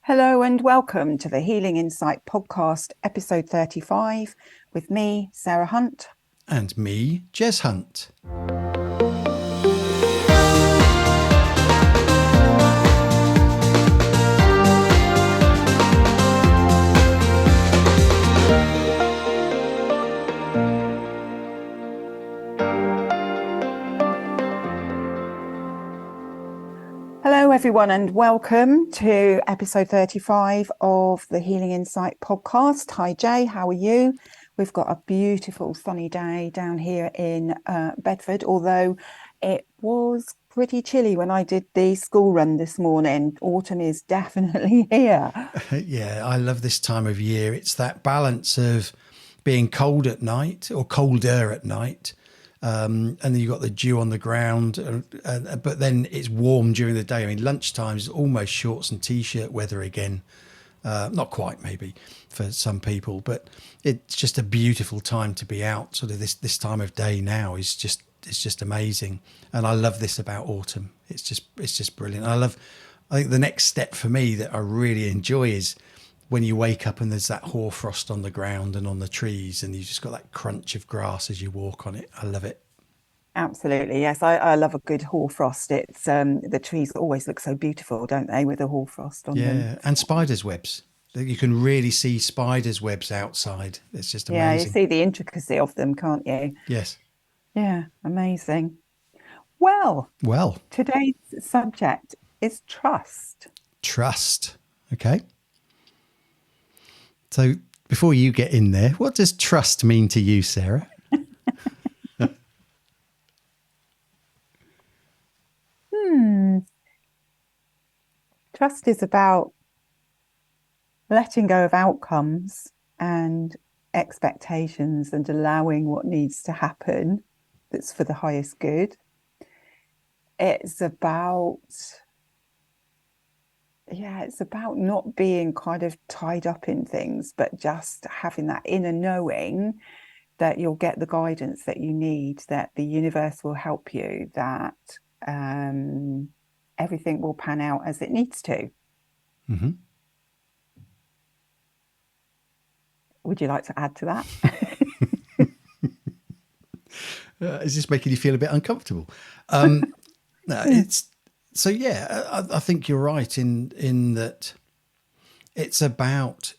Hello and welcome to the Healing Insight podcast, episode 35, with me, Sarah Hunt. And me, Jez Hunt. Hello, everyone, and welcome to episode 35 of the Healing Insight podcast. Hi, Jay, how are you? We've got a beautiful sunny day down here in Bedford, although it was pretty chilly when I did the school run this morning. Autumn is definitely here. Yeah, I love this time of year. It's that balance of being cold at night or colder at night. And then you've got the dew on the ground, but then it's warm during the day. I mean, lunchtime is almost shorts and t-shirt weather again. Not quite, maybe, for some people, but it's just a beautiful time to be out. Sort of this time of day now is just amazing, and I love this about autumn. It's just brilliant. I think the next step for me that I really enjoy is when you wake up and there's that hoarfrost on the ground and on the trees, and you've just got that crunch of grass as you walk on it. I love it. Absolutely, yes. I love a good hoarfrost. It's the trees always look so beautiful, don't they, with the hoarfrost on them? Yeah, and spiders' webs. You can really see spiders' webs outside. It's just Yeah, you amazing. see the intricacy of them, can't you? Yes. Yeah, amazing. Well, Well, today's subject is trust. trust. Okay. So before you get in there, what does trust mean to you, Sarah? Hmm. Trust is about letting go of outcomes and expectations and allowing what needs to happen that's for the highest good. It's about, yeah, it's about not being kind of tied up in things, but just having that inner knowing that you'll get the guidance that you need, that the universe will help you, that everything will pan out as it needs to. Mm-hmm. Would you like to add to that? Is this making you feel a bit uncomfortable? No, it's so. Yeah, I think you're right in that. It's about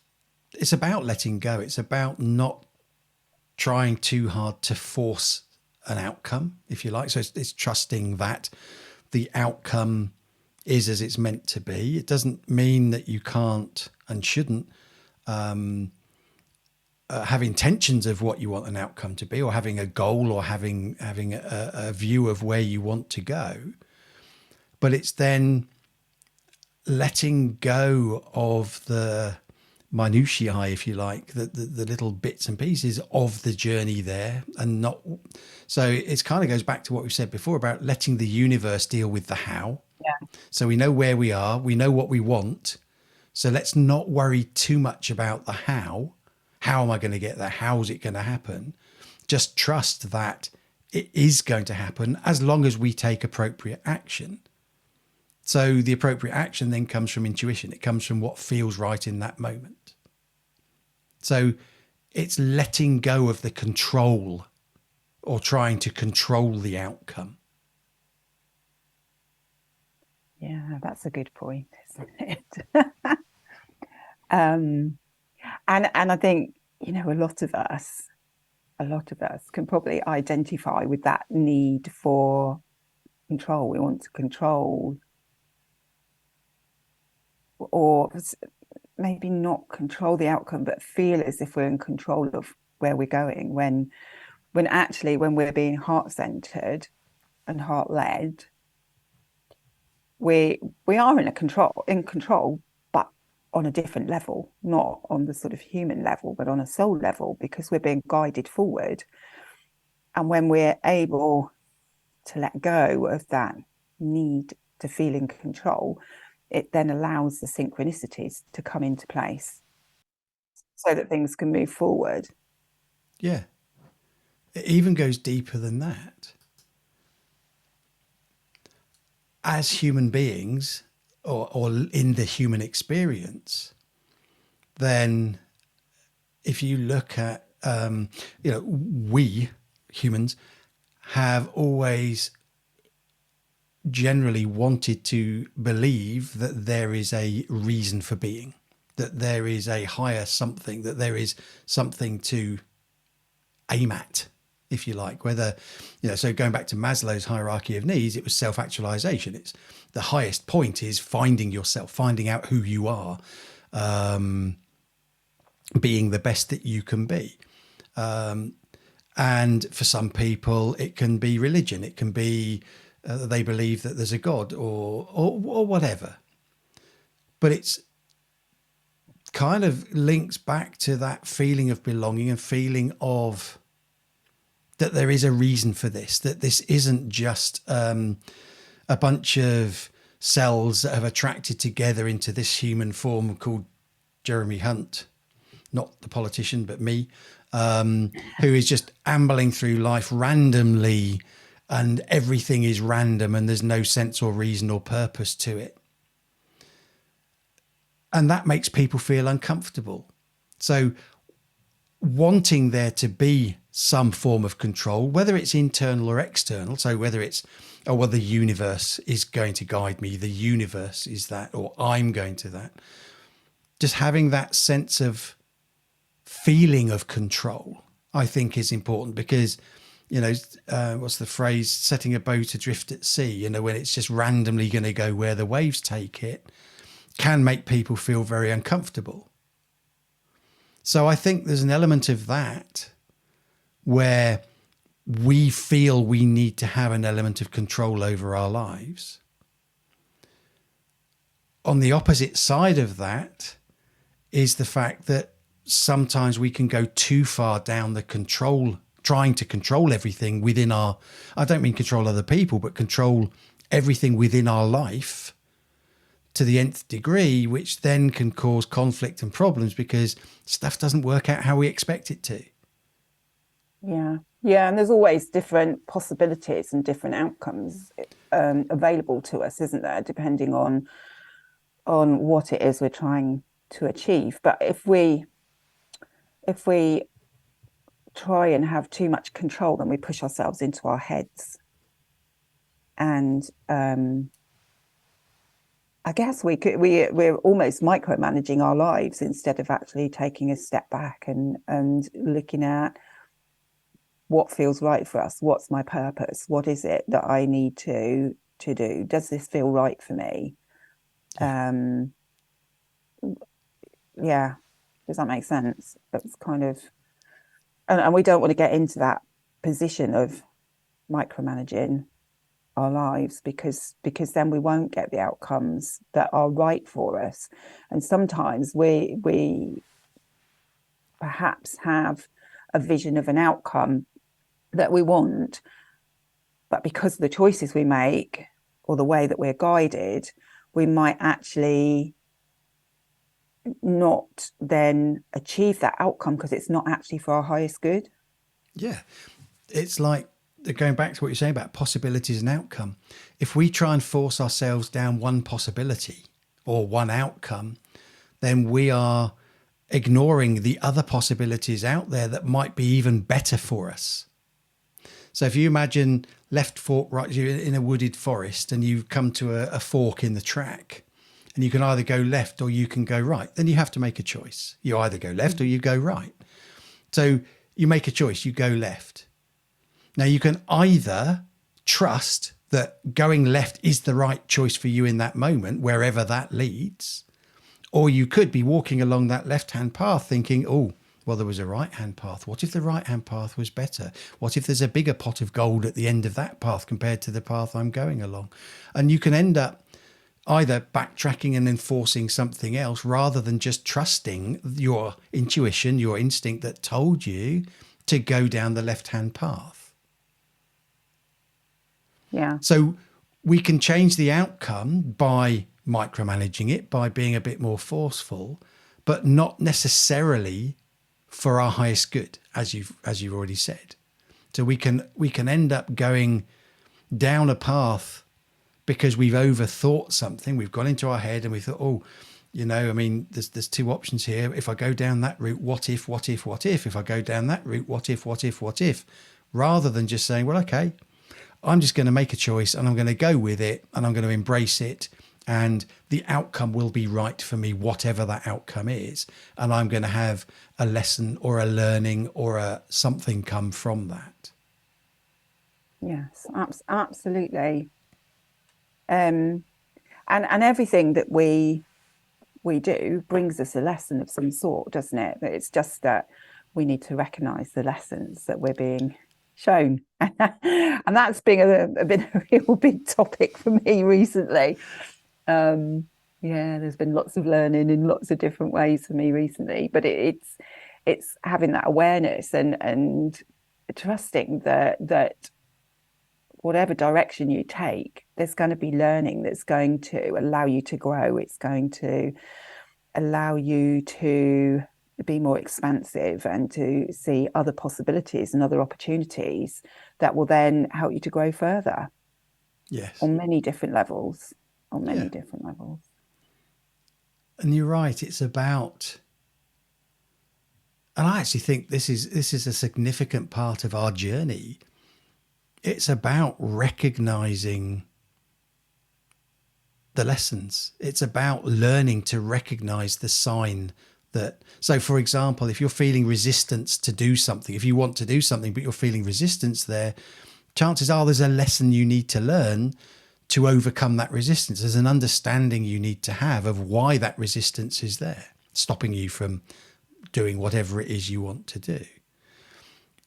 letting go. It's about not trying too hard to force an outcome, if you like. So it's trusting that the outcome is as it's meant to be. It doesn't mean that you can't and shouldn't have intentions of what you want an outcome to be, or having a goal, or having a view of where you want to go. But it's then letting go of the minutiae, if you like, the little bits and pieces of the journey there, and not. So it kind of goes back to what we said before about letting the universe deal with the how. Yeah. So we know where we are, we know what we want. So let's not worry too much about the how. How am I going to get there? How is it going to happen? Just trust that it is going to happen as long as we take appropriate action. So the appropriate action then comes from intuition. It comes from what feels right in that moment. So it's letting go of the control or trying to control the outcome. Yeah, that's a good point, isn't it? And I think, a lot of us can probably identify with that need for control. We want to control, or maybe not control the outcome, but feel as if we're in control of where we're going, when actually, when we're being heart-centered and heart-led, we are in control, but on a different level, not on the sort of human level, but on a soul level, because we're being guided forward. And when we're able to let go of that need to feel in control, it then allows the synchronicities to come into place so that things can move forward. Yeah. It even goes deeper than that. As human beings, or in the human experience, then if you look at, we humans have always generally wanted to believe that there is a reason for being, that there is a higher something, that there is something to aim at, if you like. Whether, so going back to Maslow's hierarchy of needs, it was self-actualization. It's the highest point is finding yourself, finding out who you are, being the best that you can be. And for some people, it can be religion. It can be they believe that there's a God or whatever. But it's kind of links back to that feeling of belonging and feeling of that there is a reason for this, that this isn't just a bunch of cells that have attracted together into this human form called Jeremy Hunt, not the politician, but me, who is just ambling through life randomly, and everything is random and there's no sense or reason or purpose to it. And that makes people feel uncomfortable. So wanting there to be some form of control, whether it's internal or external, so whether it's, oh, well, the universe is going to guide me, the universe is that, or I'm going to that, just having that sense of feeling of control, I think is important, because, what's the phrase, setting a boat adrift at sea, when it's just randomly going to go where the waves take it, can make people feel very uncomfortable. So I think there's an element of that where we feel we need to have an element of control over our lives. On the opposite side of that is the fact that sometimes we can go too far down the control, trying to control everything within our, I don't mean control other people, but control everything within our life to the nth degree, which then can cause conflict and problems because stuff doesn't work out how we expect it to. Yeah. Yeah. And there's always different possibilities and different outcomes available to us, isn't there? Depending on what it is we're trying to achieve. But if we try and have too much control, then we push ourselves into our heads. And I guess we're almost micromanaging our lives instead of actually taking a step back and looking at what feels right for us. What's my purpose? What is it that I need to do? Does this feel right for me? Yeah. Does that make sense? That's kind of, and we don't want to get into that position of micromanaging our lives because then we won't get the outcomes that are right for us. And sometimes we perhaps have a vision of an outcome that we want, but because of the choices we make or the way that we're guided, we might actually not then achieve that outcome because it's not actually for our highest good. Yeah. It's like going back to what you're saying about possibilities and outcome. If we try and force ourselves down one possibility or one outcome, then we are ignoring the other possibilities out there that might be even better for us. So if you imagine left fork, right, you're in a wooded forest and you've come to a fork in the track, and you can either go left or you can go right. Then you have to make a choice. You either go left or you go right. So you make a choice, you go left. Now you can either trust that going left is the right choice for you in that moment, wherever that leads, or you could be walking along that left-hand path thinking, oh, well, there was a right-hand path. What if the right-hand path was better? What if there's a bigger pot of gold at the end of that path compared to the path I'm going along? And you can end up either backtracking and enforcing something else rather than just trusting your intuition, your instinct that told you to go down the left-hand path. Yeah. So we can change the outcome by micromanaging it, by being a bit more forceful, but not necessarily for our highest good, as you've already said. So we can end up going down a path because we've overthought something. We've gone into our head and we thought, oh, I mean, there's two options here. If I go down that route, what if, what if, what if? If I go down that route, what if, what if, what if? Rather than just saying, well, okay, I'm just going to make a choice and I'm going to go with it and I'm going to embrace it. And the outcome will be right for me, whatever that outcome is. And I'm going to have a lesson or a learning or a something come from that. Yes, absolutely. And everything that we do brings us a lesson of some sort, doesn't it? It's just that we need to recognize the lessons that we're being shown. And that's been been a real big topic for me recently. Yeah, there's been lots of learning in lots of different ways for me recently, but it's having that awareness and trusting that whatever direction you take, there's going to be learning that's going to allow you to grow. It's going to allow you to be more expansive and to see other possibilities and other opportunities that will then help you to grow further Yes. on many different levels. On Yeah. many different levels. And you're right. It's about, and I actually think this is a significant part of our journey. It's about recognizing the lessons. It's about learning to recognize the sign that, so for example, if you're feeling resistance to do something, if you want to do something, but you're feeling resistance there, chances are there's a lesson you need to learn to overcome that resistance. There's an understanding you need to have of why that resistance is there, stopping you from doing whatever it is you want to do.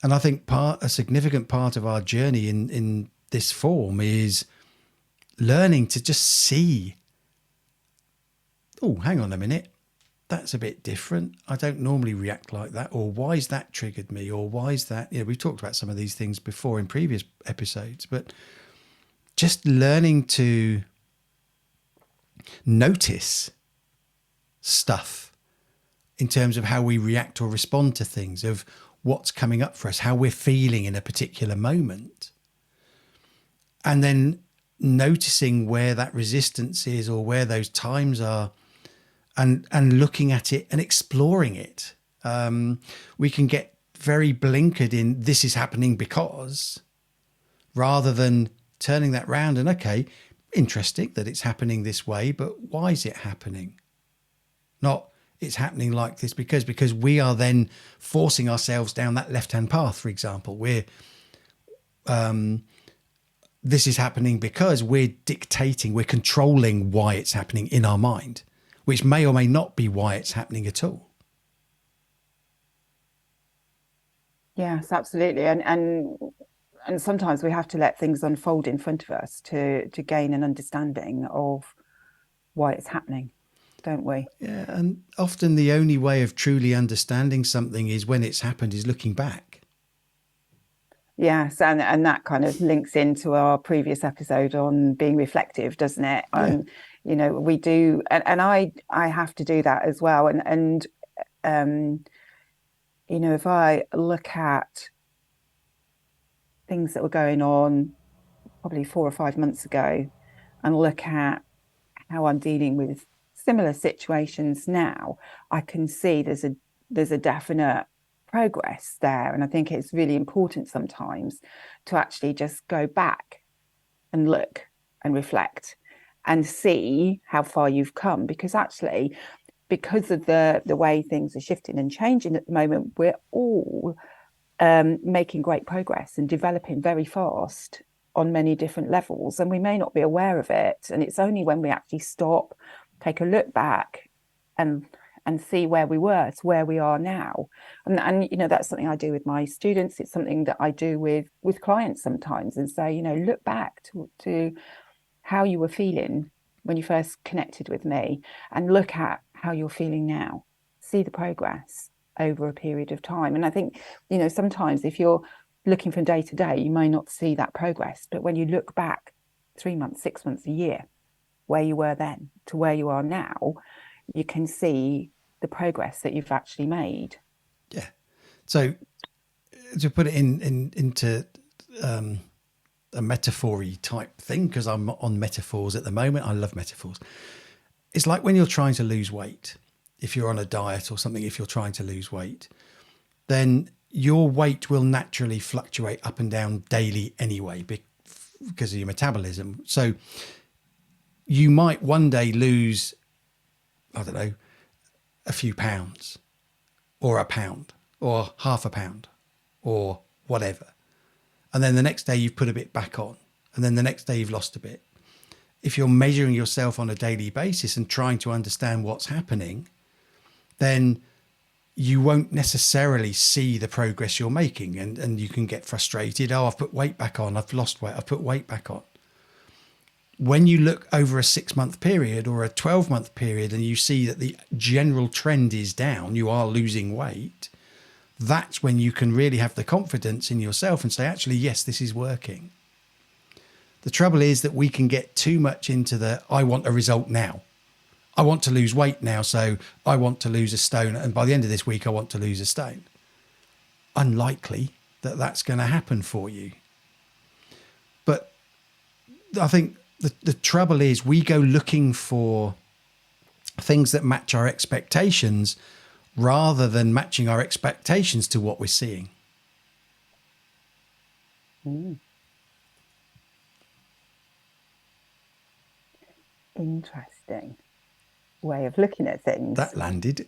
And I think a significant part of our journey in this form is learning to just see, oh, hang on a minute, that's a bit different. I don't normally react like that. Or why is that triggered me? Or why is that, we've talked about some of these things before in previous episodes, but just learning to notice stuff in terms of how we react or respond to things, of what's coming up for us, how we're feeling in a particular moment. And then noticing where that resistance is or where those times are, and looking at it and exploring it. We can get very blinkered in this is happening because, rather than turning that round and, okay, interesting that it's happening this way, but why is it happening? Not it's happening like this because we are then forcing ourselves down that left-hand path, for example. This is happening because we're dictating, we're controlling why it's happening in our mind, which may or may not be why it's happening at all. Yes, absolutely. And sometimes we have to let things unfold in front of us to gain an understanding of why it's happening, don't we? Yeah, and often the only way of truly understanding something is when it's happened, is looking back. Yes, and that kind of links into our previous episode on being reflective, doesn't it? Yeah. We do, and I have to do that as well. And if I look at things that were going on probably 4 or 5 months ago and look at how I'm dealing with similar situations now, I can see there's a definite progress there. And I think it's really important sometimes to actually just go back and look and reflect and see how far you've come, because actually, because of the way things are shifting and changing at the moment, we're all making great progress and developing very fast on many different levels, and we may not be aware of it. And it's only when we actually stop, take a look back, and see where we were to where we are now. And that's something I do with my students. It's something that I do with clients sometimes, and say, look back to how you were feeling when you first connected with me, and look at how you're feeling now. See the progress over a period of time. And I think, sometimes if you're looking from day to day, you may not see that progress. But when you look back 3 months, 6 months, a year, where you were then to where you are now, you can see the progress that you've actually made. Yeah. So to put it into a metaphor-y type thing because I'm on metaphors at the moment. I love metaphors. It's like when you're trying to lose weight. If you're on a diet or something, if you're trying to lose weight, then your weight will naturally fluctuate up and down daily anyway because of your metabolism. So you might one day lose, I don't know, a few pounds or a pound or half a pound or whatever. And then the next day you've put a bit back on. And then the next day you've lost a bit. If you're measuring yourself on a daily basis and trying to understand what's happening, then you won't necessarily see the progress you're making. And you can get frustrated. Oh, I've put weight back on. I've lost weight. I've put weight back on. When you look over a 6-month period or a 12-month period and you see that the general trend is down, you are losing weight, that's when you can really have the confidence in yourself and say, actually, yes, this is working. The trouble is that we can get too much into I want a result now. I want to lose weight now, so I want to lose a stone. And by the end of this week, I want to lose a stone. Unlikely that that's going to happen for you. But I think the trouble is we go looking for things that match our expectations rather than matching our expectations to what we're seeing. Interesting way of looking at things. That landed.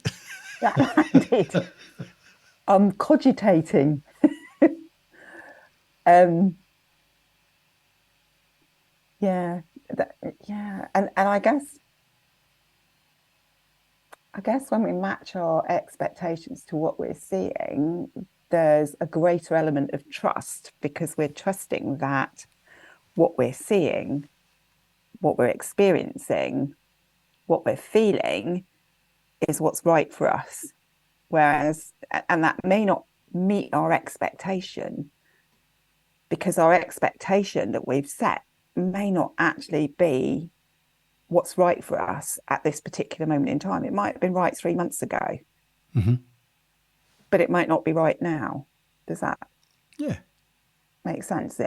That landed. I'm cogitating. Yeah, yeah, and I guess when we match our expectations to what we're seeing, there's a greater element of trust because we're trusting that what we're seeing, what we're experiencing, what we're feeling is what's right for us. Whereas, and that may not meet our expectation because our expectation that we've set may not actually be what's right for us at this particular moment in time. It might have been right 3 months ago, but it might not be right now. Does that make sense?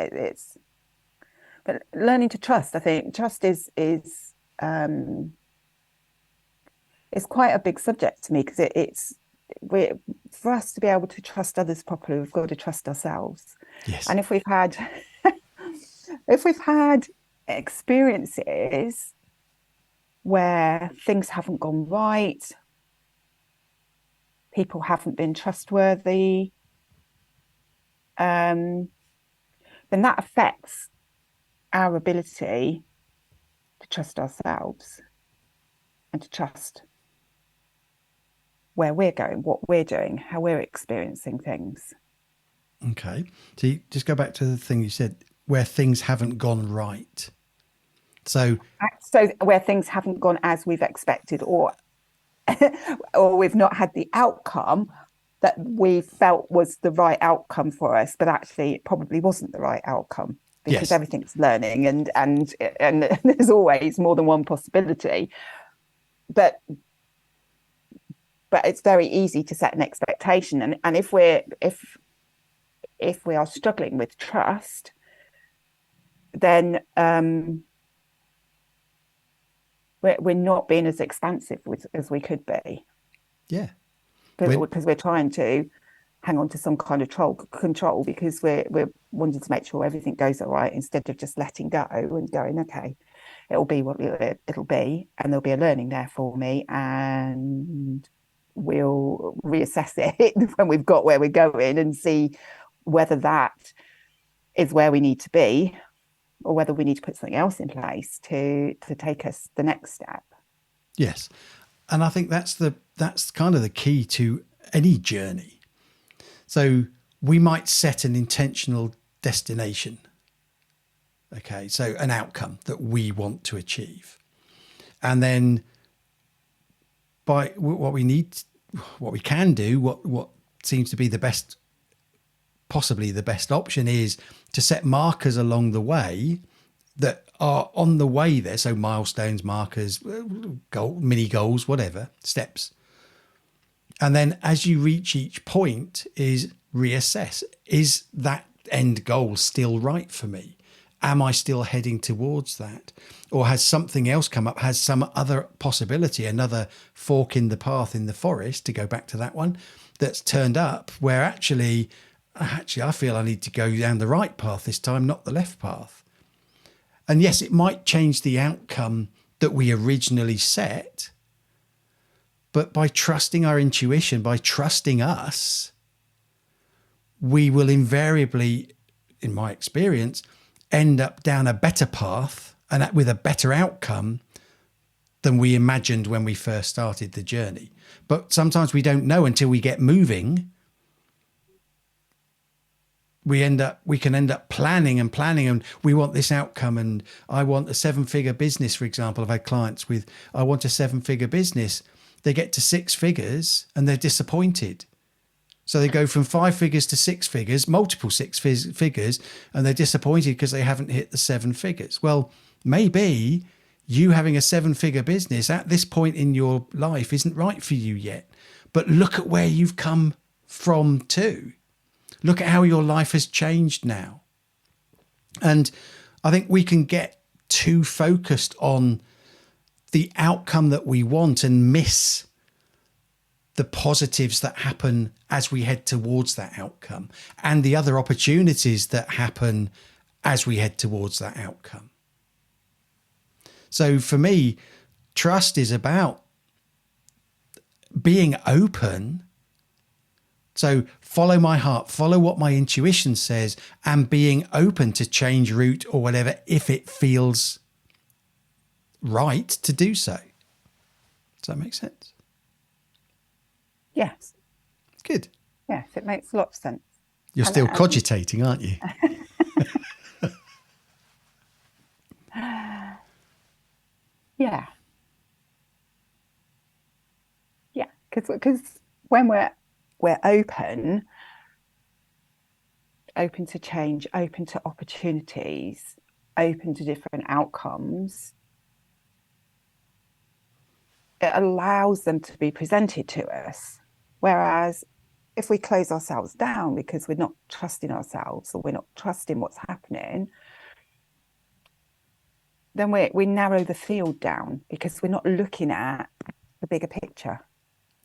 But learning to trust, I think trust is quite a big subject to me because for us to be able to trust others properly, we've got to trust ourselves. Yes. And if we've had experiences where things haven't gone right, people haven't been trustworthy, then that affects our ability to trust ourselves and to trust where we're going, what we're doing, how we're experiencing things. Okay. So you just go back to the thing you said, where things haven't gone right. So where things haven't gone as we've expected, or we've not had the outcome that we felt was the right outcome for us, but actually it probably wasn't the right outcome because everything's learning and there's always more than one possibility. But it's very easy to set an expectation, and if we are struggling with trust, then we're not being as expansive as we could be. Yeah. Because we're trying to hang on to some kind of control because we're wanting to make sure everything goes all right instead of just letting go and going, okay, it'll be what it'll be, and there'll be a learning there for me, and we'll reassess it when we've got where we're going and see whether that is where we need to be or whether we need to put something else in place to take us the next step. Yes. And I think that's kind of the key to any journey. So we might set an intentional destination. Okay. So an outcome that we want to achieve. And then by what we can do, what seems to be possibly the best option is to set markers along the way that are on the way there. So milestones, markers, mini goals, whatever, steps. And then as you reach each point is reassess. Is that end goal still right for me? Am I still heading towards that? Or has something else come up? Has some other possibility, another fork in the path in the forest, to go back to that one, that's turned up where actually I feel I need to go down the right path this time, not the left path. And yes, it might change the outcome that we originally set, but by trusting our intuition, by trusting us, we will invariably, in my experience, end up down a better path and with a better outcome than we imagined when we first started the journey. But sometimes we don't know until we get moving. We can end up planning, and we want this outcome. And I want a 7-figure business, for example. I've had clients with, I want a 7-figure business. They get to 6 figures and they're disappointed. So they go from 5 figures to 6 figures, multiple figures, and they're disappointed because they haven't hit the 7 figures. Well, maybe you having a 7-figure business at this point in your life isn't right for you yet. But look at where you've come from too. Look at how your life has changed now. And I think we can get too focused on the outcome that we want and miss the positives that happen as we head towards that outcome and the other opportunities that happen as we head towards that outcome. So for me, trust is about being open. So follow my heart, follow what my intuition says, and being open to change route or whatever if it feels right to do so. Does that make sense? Yes. Good. Yes, it makes a lot of sense. You're still cogitating, aren't you? Yeah. Yeah, because when we're open to change, open to opportunities, open to different outcomes, it allows them to be presented to us. Whereas if we close ourselves down because we're not trusting ourselves or we're not trusting what's happening, then we narrow the field down because we're not looking at the bigger picture.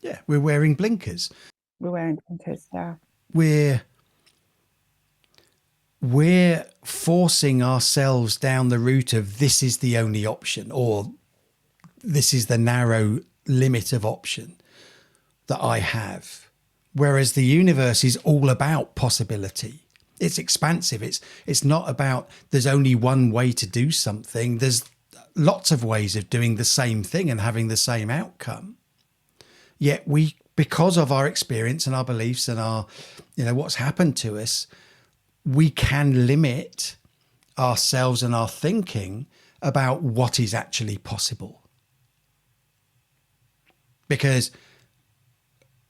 Yeah, we're wearing blinkers. We're wearing blinkers, yeah. We're forcing ourselves down the route of this is the only option, or this is the narrow limit of option that I have. Whereas the universe is all about possibility. It's expansive. It's not about there's only one way to do something. There's lots of ways of doing the same thing and having the same outcome. Yet we, because of our experience and our beliefs and our, what's happened to us, we can limit ourselves and our thinking about what is actually possible. Because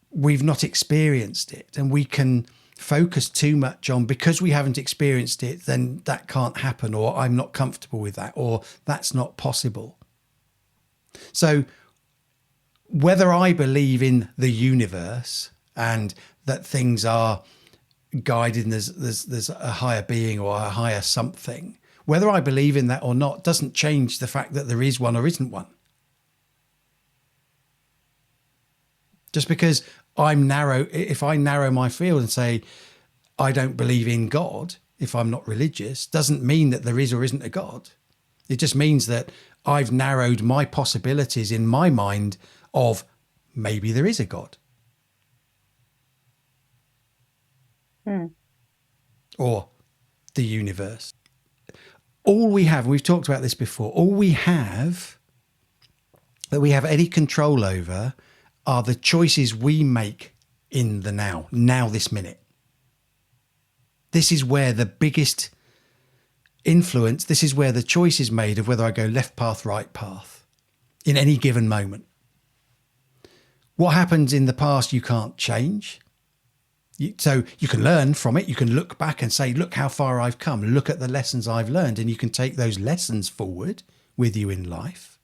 we've not experienced it, and we can focus too much on, because we haven't experienced it, then that can't happen, or I'm not comfortable with that, or that's not possible. So whether I believe in the universe and that things are guided and there's a higher being or a higher something, whether I believe in that or not doesn't change the fact that there is one or isn't one. Just because if I narrow my field and say, I don't believe in God, if I'm not religious, doesn't mean that there is or isn't a God. It just means that I've narrowed my possibilities in my mind of maybe there is a God. Or the universe. All we have, and we've talked about this before, all we have that we have any control over are the choices we make in the now this minute. This is where the biggest influence, this is where the choice is made of whether I go left path, right path in any given moment. What happens in the past, you can't change. So you can learn from it. You can look back and say, look how far I've come. Look at the lessons I've learned. And you can take those lessons forward with you in life.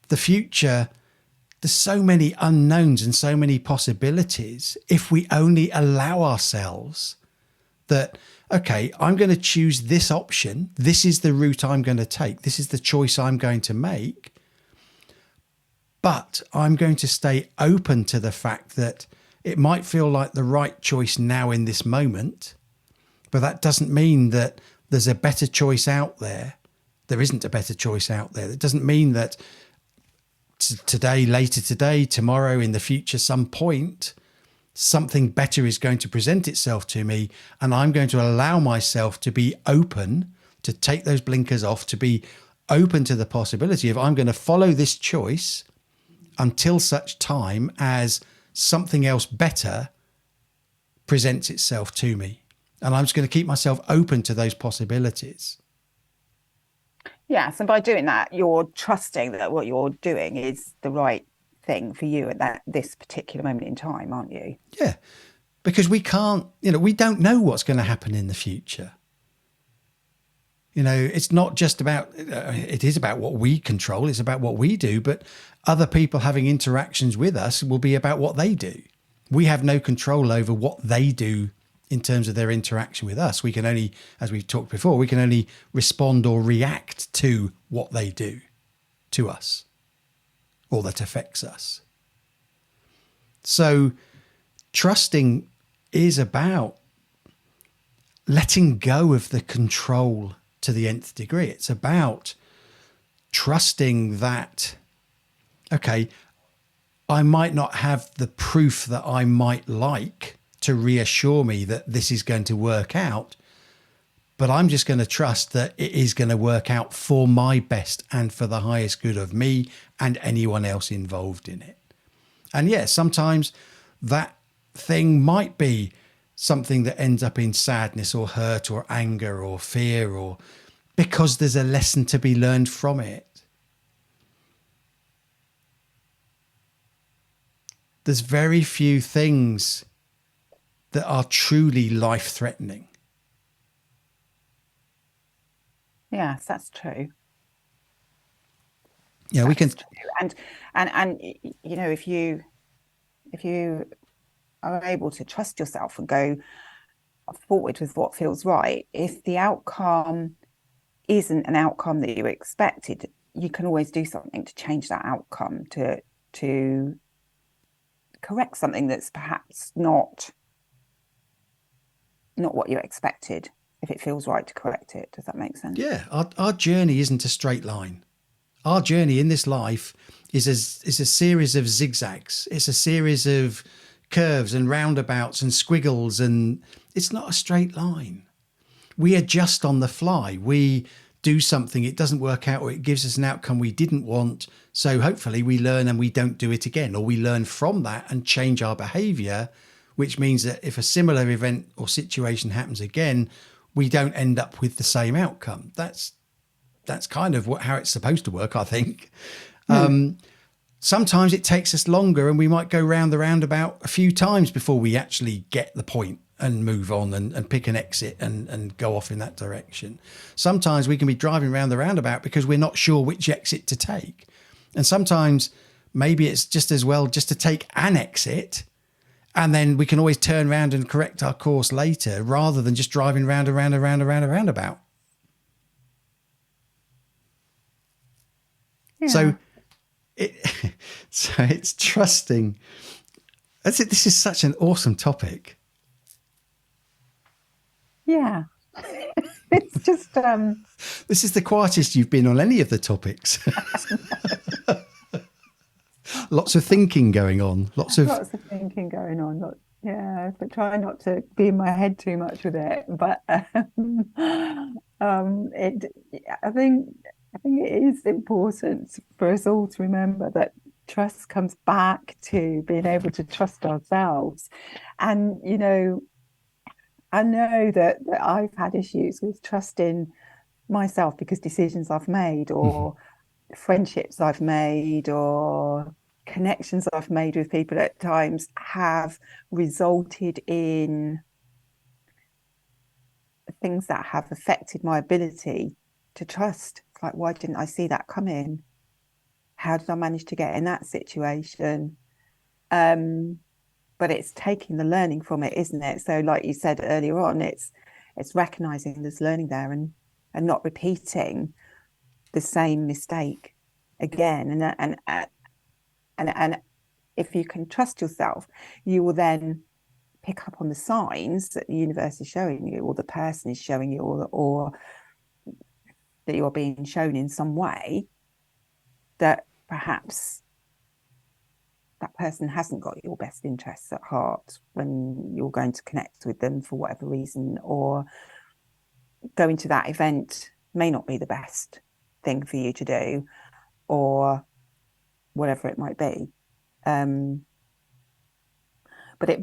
The future, there's so many unknowns and so many possibilities if we only allow ourselves that, okay, I'm going to choose this option. This is the route I'm going to take. This is the choice I'm going to make. But I'm going to stay open to the fact that it might feel like the right choice now in this moment, but that doesn't mean that there's a better choice out there. There isn't a better choice out there. It doesn't mean that today, later today, tomorrow, in the future, some point, something better is going to present itself to me, and I'm going to allow myself to be open, to take those blinkers off, to be open to the possibility of I'm going to follow this choice until such time as something else better presents itself to me. And I'm just going to keep myself open to those possibilities. Yes, and by doing that, you're trusting that what you're doing is the right thing for you at this particular moment in time, aren't you? Yeah, because we can't, we don't know what's going to happen in the future. It's not just about, it is about what we control, it's about what we do, but other people having interactions with us will be about what they do. We have no control over what they do in terms of their interaction with us. We can only, as we've talked before, we can only respond or react to what they do to us or that affects us. So trusting is about letting go of the control to the nth degree. It's about trusting that, okay, I might not have the proof that I might like to reassure me that this is going to work out, but I'm just going to trust that it is going to work out for my best and for the highest good of me and anyone else involved in it. And yes, sometimes that thing might be something that ends up in sadness or hurt or anger or fear, or because there's a lesson to be learned from it. There's very few things that are truly life-threatening. Yes, that's true. Yeah, we can. True. And if you are able to trust yourself and go forward with what feels right, if the outcome isn't an outcome that you expected, you can always do something to change that outcome, to correct something that's perhaps not what you expected, if it feels right to correct it. Does that make sense? Yeah, our journey isn't a straight line. Our journey in this life is a series of zigzags. It's a series of curves and roundabouts and squiggles, and it's not a straight line. We adjust on the fly. We do something, it doesn't work out, or it gives us an outcome we didn't want. So hopefully we learn and we don't do it again, or we learn from that and change our behavior, which means that if a similar event or situation happens again, we don't end up with the same outcome. That's kind of how it's supposed to work, I think. Sometimes it takes us longer, and we might go round the roundabout a few times before we actually get the point and move on and pick an exit and go off in that direction. Sometimes we can be driving around the roundabout because we're not sure which exit to take. And sometimes maybe it's just as well just to take an exit, and then we can always turn around and correct our course later, rather than just driving round and round and round and round and roundabout. Yeah. So it's trusting. That's it. This is such an awesome topic. Yeah. It's just this is the quietest you've been on any of the topics. Lots of thinking going on. Lots of thinking going on. But try not to be in my head too much with it. But I think it is important for us all to remember that trust comes back to being able to trust ourselves. And I know that I've had issues with trusting myself because decisions I've made, or friendships I've made, or connections I've made with people at times have resulted in things that have affected my ability to trust. Like, why didn't I see that coming? How did I manage to get in that situation? But it's taking the learning from it, isn't it? So like you said earlier on, it's It's recognizing there's learning there and not repeating the same mistake again. And if you can trust yourself, you will then pick up on the signs that the universe is showing you, or the person is showing you, or that you're being shown in some way that perhaps that person hasn't got your best interests at heart when you're going to connect with them for whatever reason, or going to that event may not be the best thing for you to do, or whatever it might be. But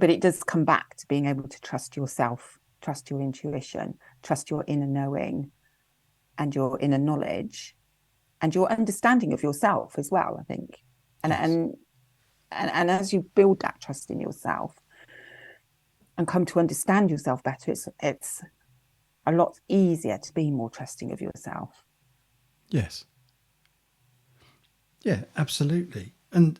it does come back to being able to trust yourself, trust your intuition, trust your inner knowing and your inner knowledge and your understanding of yourself as well, I think. And Yes. and as you build that trust in yourself and come to understand yourself better, it's a lot easier to be more trusting of yourself. Yes. Yeah, absolutely. And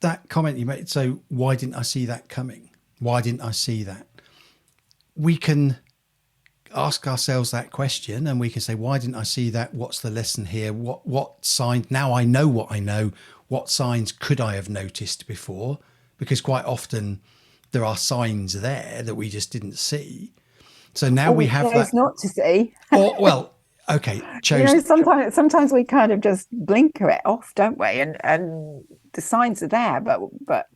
that comment you made, so why didn't I see that coming? Why didn't I see that? We can ask ourselves that question and we can say, why didn't I see that? What's the lesson here? What sign? Now I know what I know. What signs could I have noticed before? Because quite often there are signs there that we just didn't see. So now Or we we have chose that. not to see. Or, well, okay, chose. Sometimes we kind of just blinker it off, don't we? And the signs are there, but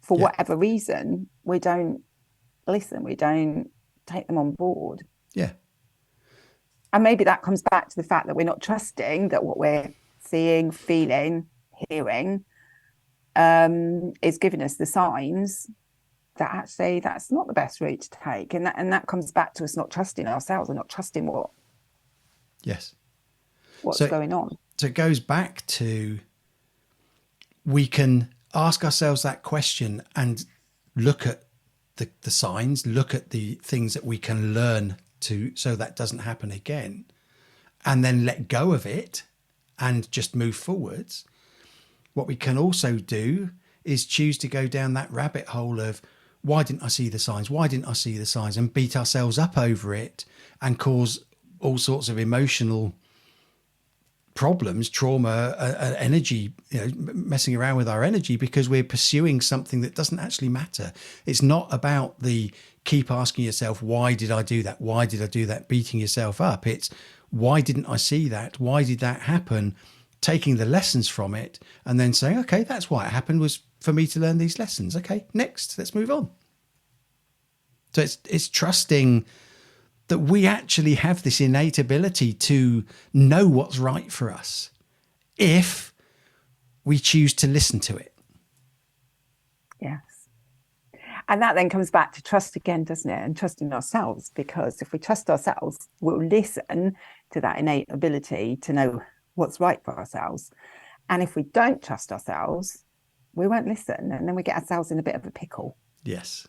for Yeah. whatever reason, we don't listen. We don't take them on board. Yeah. And maybe that comes back to the fact that we're not trusting that what we're seeing, feeling, hearing is giving us the signs that actually that's not the best route to take. And that comes back to us not trusting ourselves and not trusting Yes. what's going on. So it goes back to, we can ask ourselves that question and look at the signs, look at the things that we can learn to, so that doesn't happen again, and then let go of it and just move forwards. What we can also do is choose to go down that rabbit hole of, why didn't I see the signs? Why didn't I see the signs? And beat ourselves up over it and cause all sorts of emotional problems, trauma, energy, messing around with our energy because we're pursuing something that doesn't actually matter. It's not about the keep asking yourself, why did I do that? Why did I do that? Beating yourself up. It's, why didn't I see that? Why did that happen? Taking the lessons from it and then saying, okay, that's why it happened, was for me to learn these lessons. Okay, next, let's move on. So it's trusting that we actually have this innate ability to know what's right for us if we choose to listen to it. Yes. And that then comes back to trust again, doesn't it? And trusting ourselves, because if we trust ourselves, we'll listen to that innate ability to know what's right for ourselves. And if we don't trust ourselves, we won't listen. And then we get ourselves in a bit of a pickle. Yes.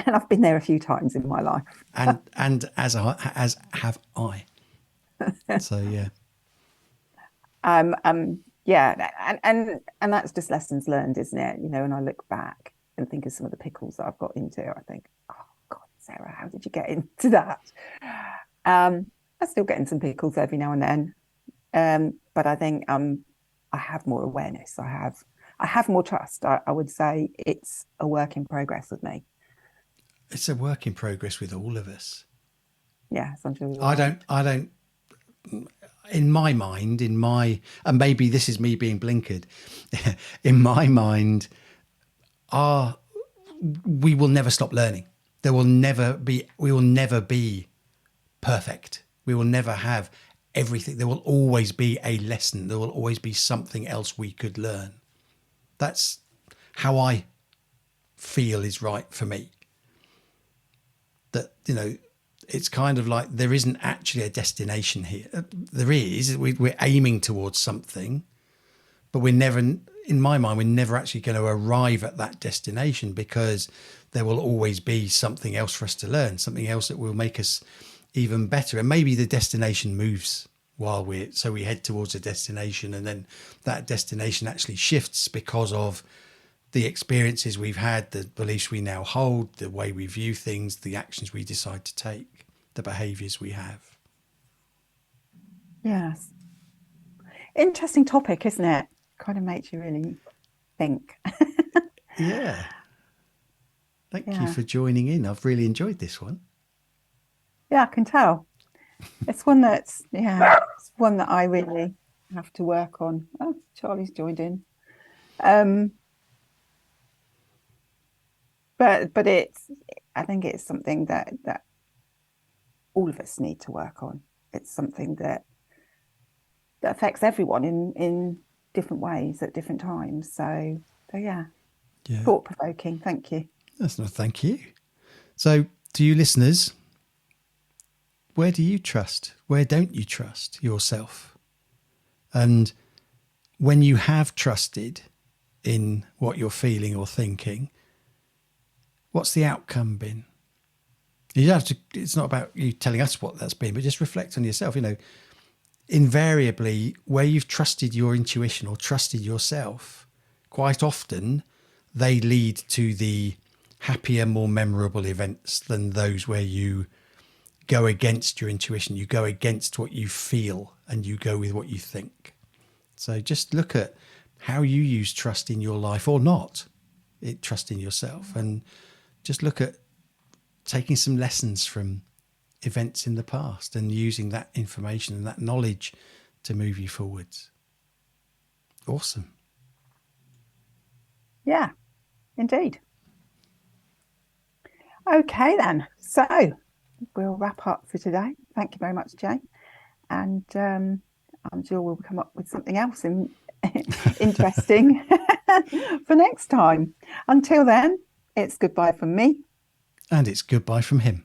And I've been there a few times in my life. and as have I. So yeah. Yeah, and that's just lessons learned, isn't it? And I look back and think of some of the pickles that I've got into. I think, oh God, Sarah, how did you get into that? I still get in some pickles every now and then, but I think I have more awareness. I have more trust. I would say it's a work in progress with me. It's a work in progress with all of us. Yeah, sometimes I don't. In my mind, and maybe this is me being blinkered. In my mind, we will never stop learning. We will never be perfect. We will never have everything. There will always be a lesson. There will always be something else we could learn. That's how I feel is right for me. That, it's kind of like there isn't actually a destination here. There is. We're aiming towards something, but we're never, in my mind, we're never actually going to arrive at that destination, because there will always be something else for us to learn, something else that will make us even better. And maybe the destination moves while we head towards a destination, and then that destination actually shifts because of the experiences we've had, the beliefs we now hold, the way we view things, the actions we decide to take. the behaviors we have. Yes. Interesting topic, isn't it? Kind of makes you really think. Yeah. Thank you Yeah. for joining in. I've really enjoyed this one. Yeah, I can tell. It's one that's, yeah, it's one that I really have to work on. Oh, Charlie's joined in. Um, but it's, I think it's something that all of us need to work on. It's something that affects everyone in different ways at different times. So yeah, Yeah. thought provoking. Thank you. That's no thank you. So, to you listeners, where do you trust? Where don't you trust yourself? And when you have trusted in what you're feeling or thinking, what's the outcome been? You don't have to, it's not about you telling us what that's been, but just reflect on yourself. You know, invariably, where you've trusted your intuition or trusted yourself, quite often they lead to the happier, more memorable events than those where you go against your intuition, you go against what you feel, and you go with what you think. So just look at how you use trust in your life or not, trust in yourself, and just look at taking some lessons from events in the past and using that information and that knowledge to move you forwards. Awesome. Yeah, indeed. Okay then. So we'll wrap up for today. Thank you very much, Jay. And I'm sure we'll come up with something else interesting for next time. Until then, it's goodbye from me. And it's goodbye from him.